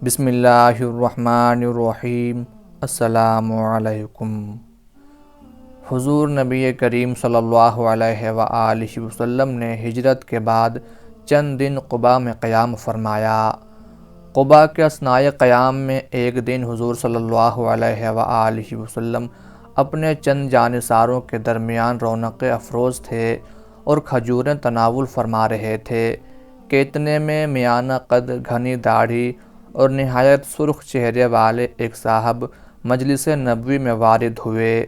بسم اللہ الرحمن الرحیم۔ السلام علیکم۔ حضور نبی کریم صلی اللہ علیہ وآلہ وسلم نے ہجرت کے بعد چند دن قباء میں قیام فرمایا۔ قباء کے اثناء قیام میں ایک دن حضور صلی اللہ علیہ وآلہ وسلم اپنے چند جانثاروں کے درمیان رونق افروز تھے اور کھجوریں تناول فرما رہے تھے کہ اتنے میں میانہ قد، گھنی داڑھی اور نہایت سرخ چہرے والے ایک صاحب مجلس نبوی میں وارد ہوئے۔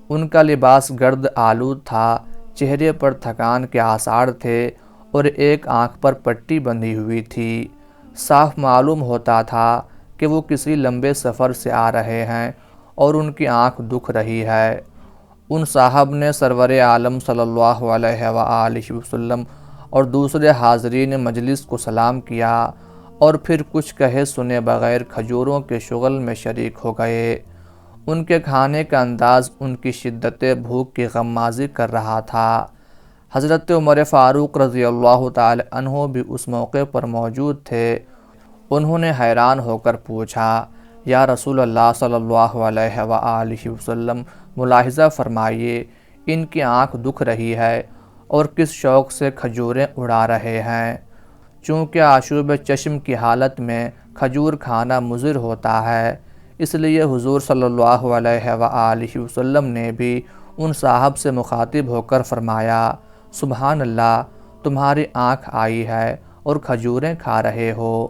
ان کا لباس گرد آلود تھا، چہرے پر تھکان کے آثار تھے اور ایک آنکھ پر پٹی بندھی ہوئی تھی۔ صاف معلوم ہوتا تھا کہ وہ کسی لمبے سفر سے آ رہے ہیں اور ان کی آنکھ دکھ رہی ہے۔ ان صاحب نے سرور عالم صلی اللہ علیہ وآلہ وسلم اور دوسرے حاضرین مجلس کو سلام کیا اور پھر کچھ کہے سنے بغیر کھجوروں کے شغل میں شریک ہو گئے۔ ان کے کھانے کا انداز ان کی شدت بھوک کی غمازی کر رہا تھا۔ حضرت عمر فاروق رضی اللہ تعالی عنہ بھی اس موقع پر موجود تھے۔ انہوں نے حیران ہو کر پوچھا، یا رسول اللہ صلی اللہ علیہ وآلہ وسلم، ملاحظہ فرمائیے ان کی آنکھ دکھ رہی ہے اور کس شوق سے کھجوریں اڑا رہے ہیں۔ چونکہ آشوب چشم کی حالت میں کھجور کھانا مضر ہوتا ہے، اس لیے حضور صلی اللہ علیہ وآلہ وسلم نے بھی ان صاحب سے مخاطب ہو کر فرمایا، سبحان اللہ، تمہاری آنکھ آئی ہے اور کھجوریں کھا رہے ہو۔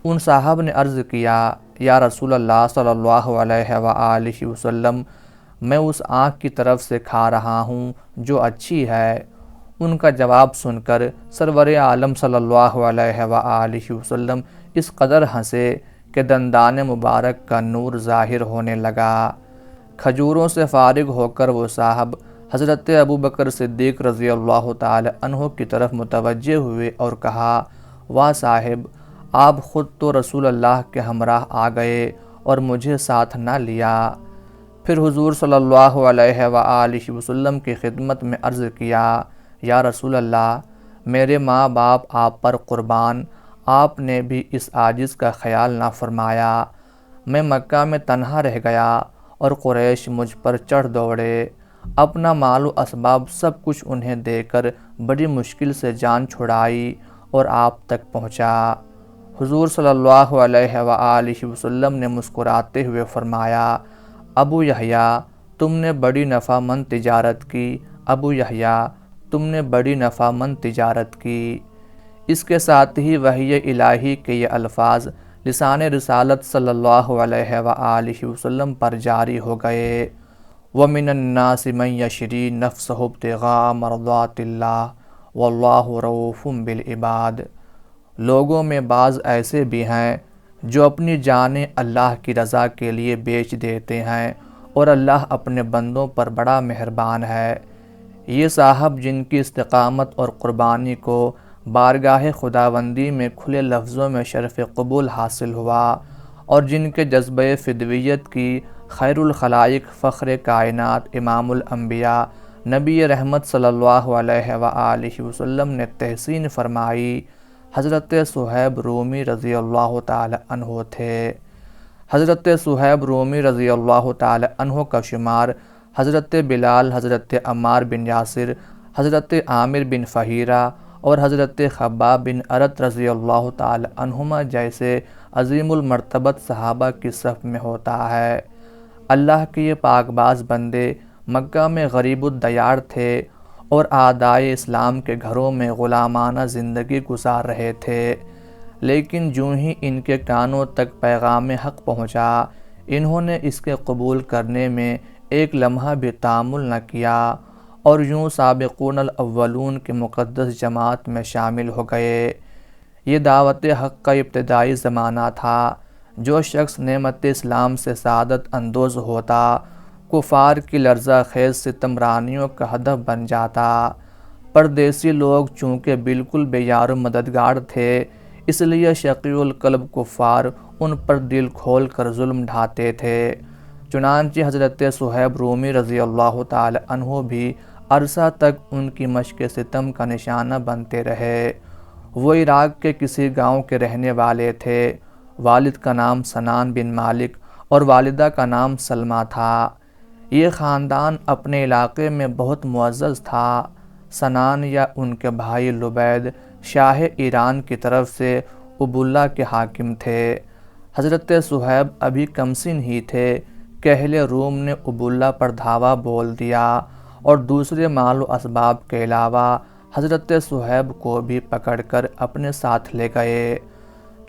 ان صاحب نے عرض کیا، یا رسول اللہ صلی اللہ علیہ وآلہ وسلم، میں اس آنکھ کی طرف سے کھا رہا ہوں جو اچھی ہے۔ ان کا جواب سن کر سرور عالم صلی اللہ علیہ وآلہ وسلم اس قدر ہنسے کہ دندان مبارک کا نور ظاہر ہونے لگا۔ کھجوروں سے فارغ ہو کر وہ صاحب حضرت ابوبکر صدیق رضی اللہ تعالی عنہ کی طرف متوجہ ہوئے اور کہا، واہ صاحب، آپ خود تو رسول اللہ کے ہمراہ آ گئے اور مجھے ساتھ نہ لیا۔ پھر حضور صلی اللہ علیہ وآلہ وسلم کی خدمت میں عرض کیا، یا رسول اللہ، میرے ماں باپ آپ پر قربان، آپ نے بھی اس عاجز کا خیال نہ فرمایا۔ میں مکہ میں تنہا رہ گیا اور قریش مجھ پر چڑھ دوڑے۔ اپنا مال و اسباب سب کچھ انہیں دے کر بڑی مشکل سے جان چھڑائی اور آپ تک پہنچا۔ حضور صلی اللہ علیہ وآلہ وسلم نے مسکراتے ہوئے فرمایا، ابو یحییٰ، تم نے بڑی نفع مند تجارت کی، ابو یحییٰ، تم نے بڑی نفع مند تجارت کی۔ اس کے ساتھ ہی وحی الہی کے یہ الفاظ لسان رسالت صلی اللہ علیہ وآلہ وسلم پر جاری ہو گئے، وَمِنَ النَّاسِ مَن يَشْرِي نَفْسَهُ ابْتِغَاءَ مَرْضَاتِ اللَّهِ وَاللَّهُ رَءُوفٌ بِالْعِبَادِ۔ لوگوں میں بعض ایسے بھی ہیں جو اپنی جانیں اللہ کی رضا کے لیے بیچ دیتے ہیں اور اللہ اپنے بندوں پر بڑا مہربان ہے۔ یہ صاحب جن کی استقامت اور قربانی کو بارگاہ خداوندی میں کھلے لفظوں میں شرف قبول حاصل ہوا اور جن کے جذبہ فدویت کی خیر الخلائق، فخر کائنات، امام الانبیاء، نبی رحمت صلی اللہ علیہ وآلہ وسلم نے تحسین فرمائی، حضرت صہیب رومی رضی اللہ تعالی عنہ تھے۔ حضرت صہیب رومی رضی اللہ تعالی عنہ کا شمار حضرت بلال، حضرت عمار بن یاسر، حضرت عامر بن فہیرہ اور حضرت خباب بن ارت رضی اللہ تعالی عنہما جیسے عظیم المرتبت صحابہ کی صف میں ہوتا ہے۔ اللہ کے یہ پاک باز بندے مکہ میں غریب الدیار تھے اور اعدائے اسلام کے گھروں میں غلامانہ زندگی گزار رہے تھے، لیکن جو ہی ان کے کانوں تک پیغام حق پہنچا، انہوں نے اس کے قبول کرنے میں ایک لمحہ بھی تامل نہ کیا اور یوں سابقون الاولون کی مقدس جماعت میں شامل ہو گئے۔ یہ دعوت حق کا ابتدائی زمانہ تھا۔ جو شخص نعمت اسلام سے سعادت اندوز ہوتا، کفار کی لرزہ خیز ستم رانیوں کا ہدف بن جاتا۔ پردیسی لوگ چونکہ بالکل بے یار و مددگار تھے، اس لیے شقی القلب کفار ان پر دل کھول کر ظلم ڈھاتے تھے۔ چنانچہ حضرت صہیب رومی رضی اللہ تعالی عنہ بھی عرصہ تک ان کی مشق ستم کا نشانہ بنتے رہے۔ وہ عراق کے کسی گاؤں کے رہنے والے تھے۔ والد کا نام سنان بن مالک اور والدہ کا نام سلمہ تھا۔ یہ خاندان اپنے علاقے میں بہت معزز تھا۔ سنان یا ان کے بھائی لبید شاہ ایران کی طرف سے ابواللہ کے حاکم تھے۔ حضرت صہیب ابھی کم سن ہی تھے کہ اہل روم نے ابواللہ پر دھاوا بول دیا اور دوسرے مال و اسباب کے علاوہ حضرت صہیب کو بھی پکڑ کر اپنے ساتھ لے گئے۔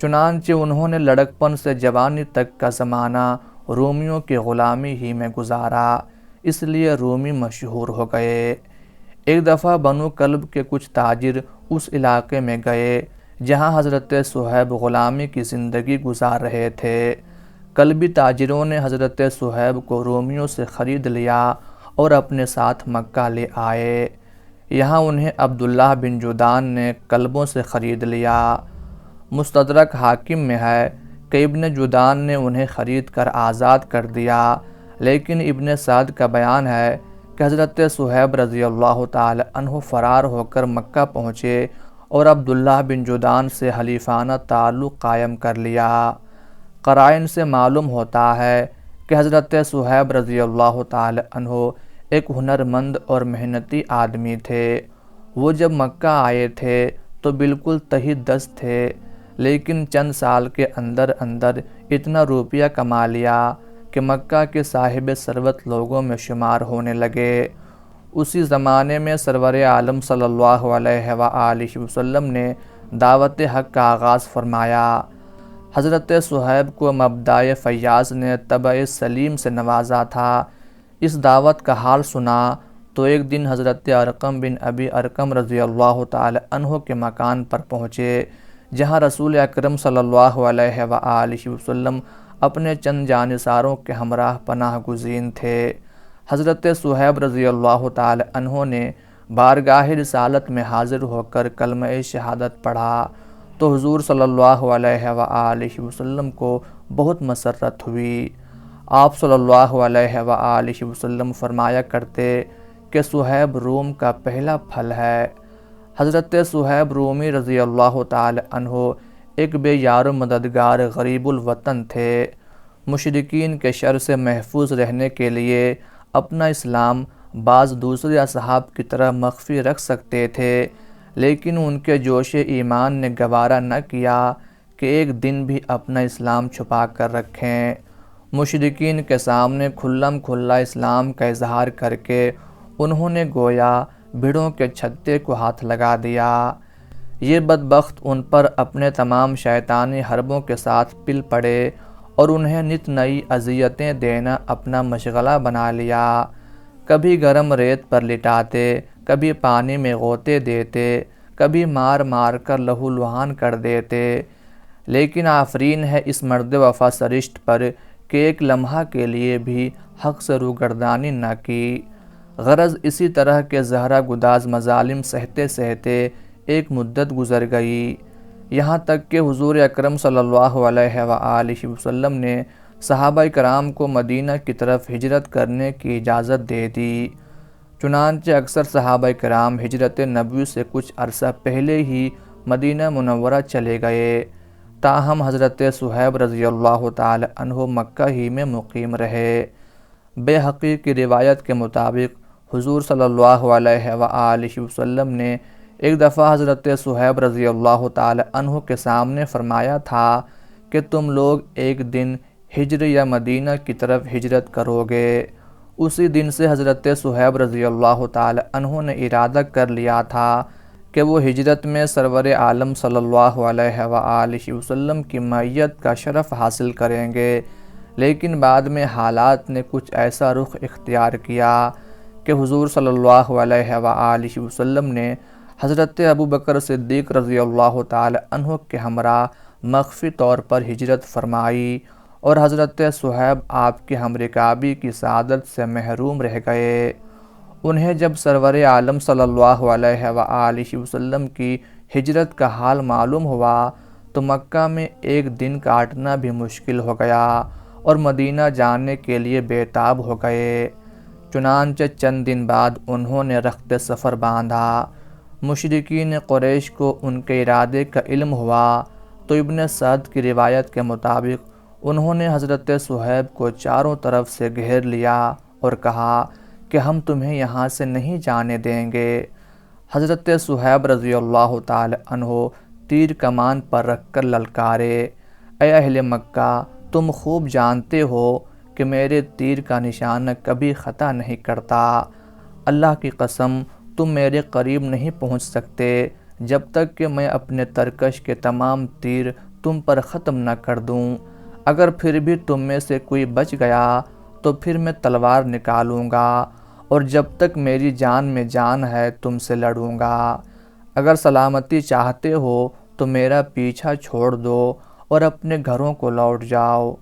چنانچہ انہوں نے لڑکپن سے جوانی تک کا زمانہ رومیوں کی غلامی ہی میں گزارا، اس لیے رومی مشہور ہو گئے۔ ایک دفعہ بنو کلب کے کچھ تاجر اس علاقے میں گئے جہاں حضرت صہیب غلامی کی زندگی گزار رہے تھے۔ کلبی تاجروں نے حضرت صہیب کو رومیوں سے خرید لیا اور اپنے ساتھ مکہ لے آئے۔ یہاں انہیں عبداللہ بن جدعان نے کلبوں سے خرید لیا۔ مستدرک حاکم میں ہے کہ ابن جدعان نے انہیں خرید کر آزاد کر دیا، لیکن ابن سعد کا بیان ہے کہ حضرت صہیب رضی اللہ تعالی عنہ فرار ہو کر مکہ پہنچے اور عبداللہ بن جدعان سے حلیفانہ تعلق قائم کر لیا۔ قرائن سے معلوم ہوتا ہے کہ حضرت صہیب رضی اللہ تعالی عنہ ایک ہنرمند اور محنتی آدمی تھے۔ وہ جب مکہ آئے تھے تو بالکل تہی دست تھے، لیکن چند سال کے اندر اندر اتنا روپیہ کما لیا کہ مکہ کے صاحب ثروت لوگوں میں شمار ہونے لگے۔ اسی زمانے میں سرور عالم صلی اللہ علیہ وآلہ وسلم نے دعوت حق کا آغاز فرمایا۔ حضرت صہیب کو مبدأ فیاض نے طبع سلیم سے نوازا تھا۔ اس دعوت کا حال سنا تو ایک دن حضرت ارقم بن ابی ارقم رضی اللہ تعالی عنہ کے مکان پر پہنچے، جہاں رسول اکرم صلی اللہ علیہ وآلہ وسلم اپنے چند جانثاروں کے ہمراہ پناہ گزین تھے۔ حضرت صہیب رضی اللہ تعالی عنہ نے بارگاہ رسالت میں حاضر ہو کر کلمہ شہادت پڑھا تو حضور صلی اللہ علیہ وآلہ وسلم کو بہت مسرت ہوئی۔ آپ صلی اللہ علیہ وآلہ وسلم فرمایا کرتے کہ صہیب روم کا پہلا پھل ہے۔ حضرت صہیب رومی رضی اللہ تعالی عنہ ایک بے یار و مددگار غریب الوطن تھے۔ مشرکین کے شر سے محفوظ رہنے کے لیے اپنا اسلام بعض دوسرے اصحاب کی طرح مخفی رکھ سکتے تھے، لیکن ان کے جوش ایمان نے گوارا نہ کیا کہ ایک دن بھی اپنا اسلام چھپا کر رکھیں۔ مشرکین کے سامنے کھلم کھلا اسلام کا اظہار کر کے انہوں نے گویا بھیڑوں کے چھتے کو ہاتھ لگا دیا۔ یہ بدبخت ان پر اپنے تمام شیطانی حربوں کے ساتھ پل پڑے اور انہیں نت نئی اذیتیں دینا اپنا مشغلہ بنا لیا۔ کبھی گرم ریت پر لٹاتے، کبھی پانی میں غوطے دیتے، کبھی مار مار کر لہو لہان کر دیتے، لیکن آفرین ہے اس مرد وفا سرشت پر کہ ایک لمحہ کے لیے بھی حق سے روگردانی نہ کی۔ غرض اسی طرح کے زہرہ گداز مظالم سہتے سہتے ایک مدت گزر گئی، یہاں تک کہ حضور اکرم صلی اللہ علیہ وآلہ وسلم نے صحابہ کرام کو مدینہ کی طرف ہجرت کرنے کی اجازت دے دی۔ چنانچہ اکثر صحابہ کرام ہجرت نبوی سے کچھ عرصہ پہلے ہی مدینہ منورہ چلے گئے، تاہم حضرت صہیب رضی اللہ تعالی عنہ مکہ ہی میں مقیم رہے۔ بیہقی کی روایت کے مطابق حضور صلی اللہ علیہ وآلہ وسلم نے ایک دفعہ حضرت صہیب رضی اللہ تعالی عنہ کے سامنے فرمایا تھا کہ تم لوگ ایک دن ہجر یا مدینہ کی طرف ہجرت کرو گے۔ اسی دن سے حضرت صہیب رضی اللہ تعالی عنہ نے ارادہ کر لیا تھا کہ وہ ہجرت میں سرور عالم صلی اللہ علیہ وآلہ وسلم کی معیت کا شرف حاصل کریں گے، لیکن بعد میں حالات نے کچھ ایسا رخ اختیار کیا کہ حضور صلی اللہ علیہ وآلہ وسلم نے حضرت ابوبکر صدیق رضی اللہ تعالی عنہ کے ہمراہ مخفی طور پر ہجرت فرمائی اور حضرت صہیب آپ کی ہم رکابی کی سعادت سے محروم رہ گئے۔ انہیں جب سرور عالم صلی اللہ علیہ وآلہ وسلم کی ہجرت کا حال معلوم ہوا تو مکہ میں ایک دن کاٹنا بھی مشکل ہو گیا اور مدینہ جانے کے لیے بے تاب ہو گئے۔ چنانچہ چند دن بعد انہوں نے رخت سفر باندھا۔ مشرکین قریش کو ان کے ارادے کا علم ہوا تو ابن سعد کی روایت کے مطابق انہوں نے حضرت صہیب کو چاروں طرف سے گھیر لیا اور کہا کہ ہم تمہیں یہاں سے نہیں جانے دیں گے۔ حضرت صہیب رضی اللہ تعالی عنہ تیر کمان پر رکھ کر للکارے، اے اہل مکہ، تم خوب جانتے ہو کہ میرے تیر کا نشانہ کبھی خطا نہیں کرتا۔ اللہ کی قسم، تم میرے قریب نہیں پہنچ سکتے جب تک کہ میں اپنے ترکش کے تمام تیر تم پر ختم نہ کر دوں۔ اگر پھر بھی تم میں سے کوئی بچ گیا تو پھر میں تلوار نکالوں گا اور جب تک میری جان میں جان ہے تم سے لڑوں گا۔ اگر سلامتی چاہتے ہو تو میرا پیچھا چھوڑ دو اور اپنے گھروں کو لوٹ جاؤ۔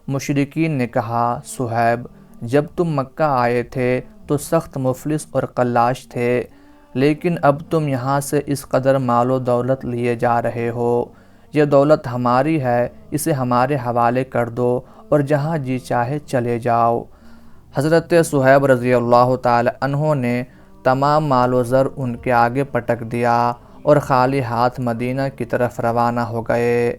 مشرکین نے کہا، صہیب، جب تم مکہ آئے تھے تو سخت مفلس اور قلاش تھے، لیکن اب تم یہاں سے اس قدر مال و دولت لیے جا رہے ہو۔ یہ دولت ہماری ہے، اسے ہمارے حوالے کر دو اور جہاں جی چاہے چلے جاؤ۔ حضرت صہیب رضی اللہ تعالی عنہ نے تمام مال و زر ان کے آگے پٹک دیا اور خالی ہاتھ مدینہ کی طرف روانہ ہو گئے۔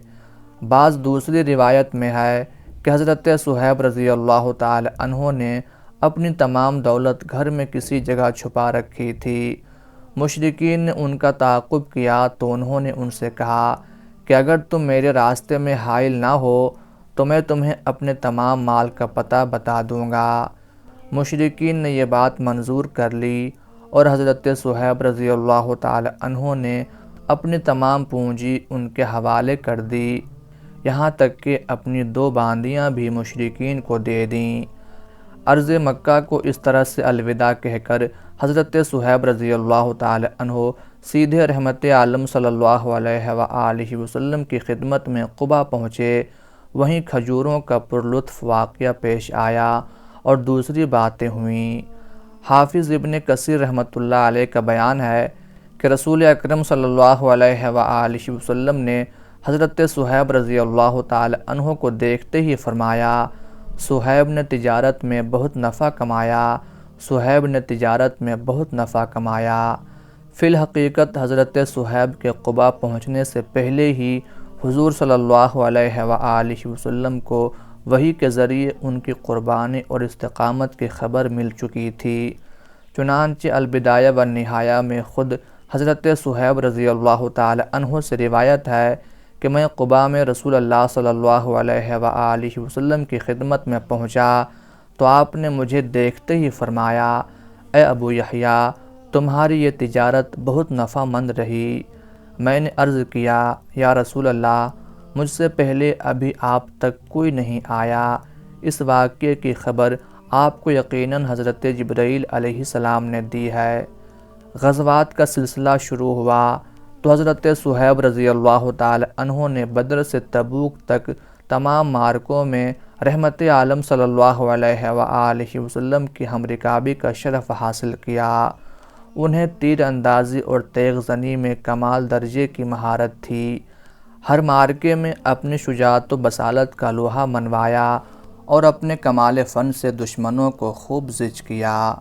بعض دوسری روایت میں ہے کہ حضرت صہیب رضی اللہ تعالی عنہ نے اپنی تمام دولت گھر میں کسی جگہ چھپا رکھی تھی۔ مشرکین نے ان کا تعاقب کیا تو انہوں نے ان سے کہا کہ اگر تم میرے راستے میں حائل نہ ہو تو میں تمہیں اپنے تمام مال کا پتہ بتا دوں گا۔ مشرکین نے یہ بات منظور کر لی اور حضرت صہیب رضی اللہ تعالی عنہ نے اپنی تمام پونجی ان کے حوالے کر دی، یہاں تک کہ اپنی 2 باندیاں بھی مشرکین کو دے دیں۔ ارض مکہ کو اس طرح سے الوداع کہہ کر حضرت صہیب رضی اللہ تعالی عنہ سیدھے رحمت عالم صلی اللہ علیہ وآلہ وسلم کی خدمت میں قبا پہنچے۔ وہیں کھجوروں کا پرلطف واقعہ پیش آیا اور دوسری باتیں ہوئیں۔ حافظ ابن کثیر رحمۃ اللہ علیہ کا بیان ہے کہ رسول اکرم صلی اللہ علیہ وآلہ وسلم نے حضرت صہیب رضی اللہ تعالی عنہ کو دیکھتے ہی فرمایا، صہیب نے تجارت میں بہت نفع کمایا، صہیب نے تجارت میں بہت نفع کمایا۔ فی الحقیقت حضرت صہیب کے قبا پہنچنے سے پہلے ہی حضور صلی اللہ علیہ وآلہ وسلم کو وحی کے ذریعے ان کی قربانی اور استقامت کی خبر مل چکی تھی۔ چنانچہ البدایہ والنہایہ میں خود حضرت صہیب رضی اللہ تعالی عنہ سے روایت ہے کہ میں قبا میں رسول اللہ صلی اللہ علیہ وآلہ وسلم کی خدمت میں پہنچا تو آپ نے مجھے دیکھتے ہی فرمایا، اے ابو یحییٰ، تمہاری یہ تجارت بہت نفع مند رہی۔ میں نے عرض کیا، یا رسول اللہ، مجھ سے پہلے ابھی آپ تک کوئی نہیں آیا۔ اس واقعے کی خبر آپ کو یقیناً حضرت جبرائیل علیہ السلام نے دی ہے۔ غزوات کا سلسلہ شروع ہوا تو حضرت صہیب رضی اللہ تعالی عنہ نے بدر سے تبوک تک تمام معرکوں میں رحمت عالم صلی اللہ علیہ وآلہ وسلم کی ہم رکابی کا شرف حاصل کیا۔ انہیں تیر اندازی اور تیغ زنی میں کمال درجے کی مہارت تھی۔ ہر معرکے میں اپنی شجاعت و بصالت کا لوہا منوایا اور اپنے کمال فن سے دشمنوں کو خوب زج کیا۔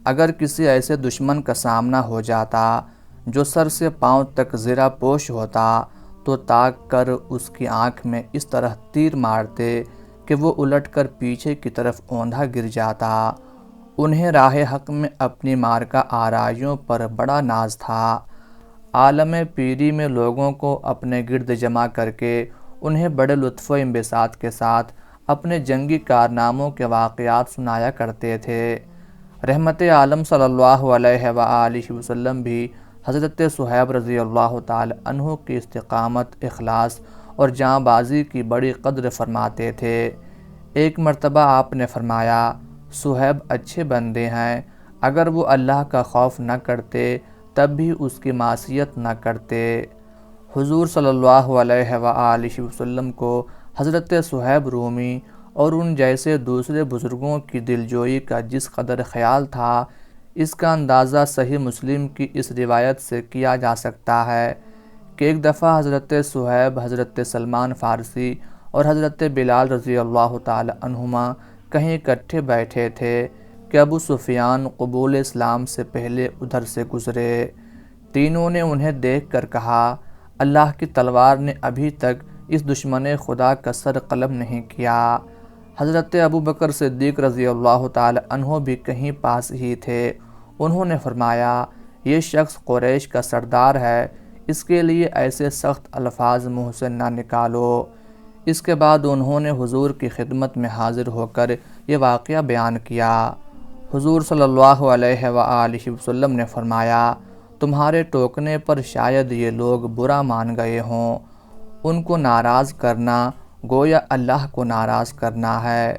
اگر کسی ایسے دشمن کا سامنا ہو جاتا جو سر سے پاؤں تک زرہ پوش ہوتا تو تاک کر اس کی آنکھ میں اس طرح تیر مارتے کہ وہ الٹ کر پیچھے کی طرف اوندھا گر جاتا۔ انہیں راہ حق میں اپنی مارکہ آرائیوں پر بڑا ناز تھا۔ عالم پیری میں لوگوں کو اپنے گرد جمع کر کے انہیں بڑے لطف و انبساط کے ساتھ اپنے جنگی کارناموں کے واقعات سنایا کرتے تھے۔ رحمت عالم صلی اللہ علیہ وآلہ وسلم بھی حضرت صہیب رضی اللہ تعالی عنہ کی استقامت، اخلاص اور جاں بازی کی بڑی قدر فرماتے تھے۔ ایک مرتبہ آپ نے فرمایا، صہیب اچھے بندے ہیں، اگر وہ اللہ کا خوف نہ کرتے تب بھی اس کی معصیت نہ کرتے۔ حضور صلی اللہ علیہ وآلہ وسلم کو حضرت صہیب رومی اور ان جیسے دوسرے بزرگوں کی دلجوئی کا جس قدر خیال تھا، اس کا اندازہ صحیح مسلم کی اس روایت سے کیا جا سکتا ہے کہ ایک دفعہ حضرت صہیب، حضرت سلمان فارسی اور حضرت بلال رضی اللہ تعالی عنہما کہیں اکٹھے بیٹھے تھے کہ ابو سفیان قبول اسلام سے پہلے ادھر سے گزرے۔ تینوں نے انہیں دیکھ کر کہا، اللہ کی تلوار نے ابھی تک اس دشمن خدا کا سر قلم نہیں کیا۔ حضرت ابوبکر صدیق رضی اللہ تعالی عنہ بھی کہیں پاس ہی تھے۔ انہوں نے فرمایا، یہ شخص قریش کا سردار ہے، اس کے لیے ایسے سخت الفاظ منہ سے نہ نکالو۔ اس کے بعد انہوں نے حضور کی خدمت میں حاضر ہو کر یہ واقعہ بیان کیا۔ حضور صلی اللہ علیہ وآلہ وسلم نے فرمایا، تمہارے ٹوکنے پر شاید یہ لوگ برا مان گئے ہوں۔ ان کو ناراض کرنا گویا اللہ کو ناراض کرنا ہے۔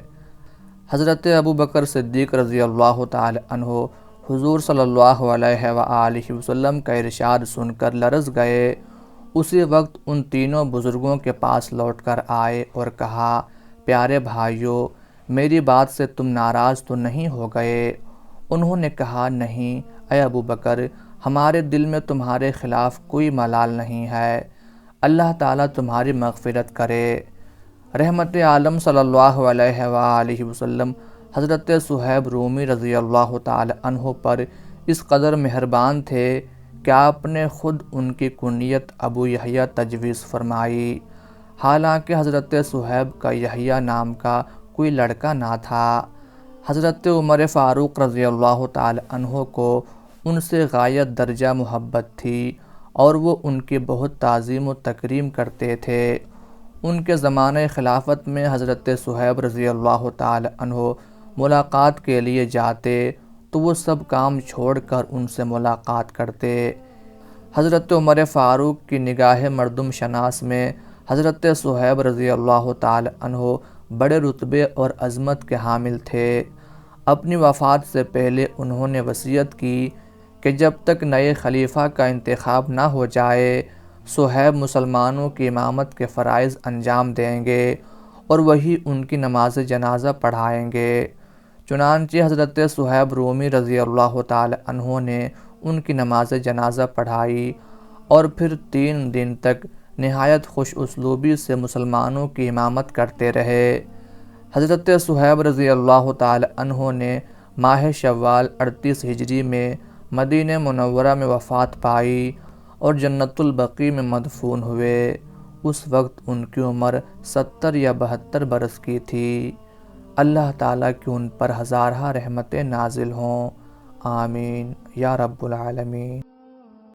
حضرت ابوبکر صدیق رضی اللہ تعالی عنہ حضور صلی اللہ علیہ وآلہ وسلم کا ارشاد سن کر لرز گئے۔ اسی وقت ان تینوں بزرگوں کے پاس لوٹ کر آئے اور کہا، پیارے بھائیو، میری بات سے تم ناراض تو نہیں ہو گئے؟ انہوں نے کہا، نہیں اے ابوبکر، ہمارے دل میں تمہارے خلاف کوئی ملال نہیں ہے، اللہ تعالیٰ تمہاری مغفرت کرے۔ رحمت عالم صلی اللہ علیہ وآلہ وسلم حضرت صہیب رومی رضی اللہ تعالی عنہ پر اس قدر مہربان تھے کہ آپ نے خود ان کی کنیت ابو یحییٰ تجویز فرمائی، حالانکہ حضرت صہیب کا یحییٰ نام کا کوئی لڑکا نہ تھا۔ حضرت عمر فاروق رضی اللہ تعالی عنہ کو ان سے غایت درجہ محبت تھی اور وہ ان کی بہت تعظیم و تکریم کرتے تھے۔ ان کے زمانہ خلافت میں حضرت صہیب رضی اللہ تعالی عنہ ملاقات کے لیے جاتے تو وہ سب کام چھوڑ کر ان سے ملاقات کرتے۔ حضرت عمر فاروق کی نگاہ مردم شناس میں حضرت صہیب رضی اللہ تعالی عنہ بڑے رتبے اور عظمت کے حامل تھے۔ اپنی وفات سے پہلے انہوں نے وصیت کی کہ جب تک نئے خلیفہ کا انتخاب نہ ہو جائے، صہیب مسلمانوں کی امامت کے فرائض انجام دیں گے اور وہی ان کی نماز جنازہ پڑھائیں گے۔ چنانچہ حضرت صہیب رومی رضی اللہ تعالی عنہ نے ان کی نماز جنازہ پڑھائی اور پھر 3 دن تک نہایت خوش اسلوبی سے مسلمانوں کی امامت کرتے رہے۔ حضرت صہیب رضی اللہ تعالی عنہ نے ماہ شوال 38 ہجری میں مدینہ منورہ میں وفات پائی اور جنت البقیع میں مدفون ہوئے۔ اس وقت ان کی عمر 70 یا 72 برس کی تھی۔ اللہ تعالیٰ کی ان پر ہزارہ رحمتیں نازل ہوں، آمین یا رب العالمین۔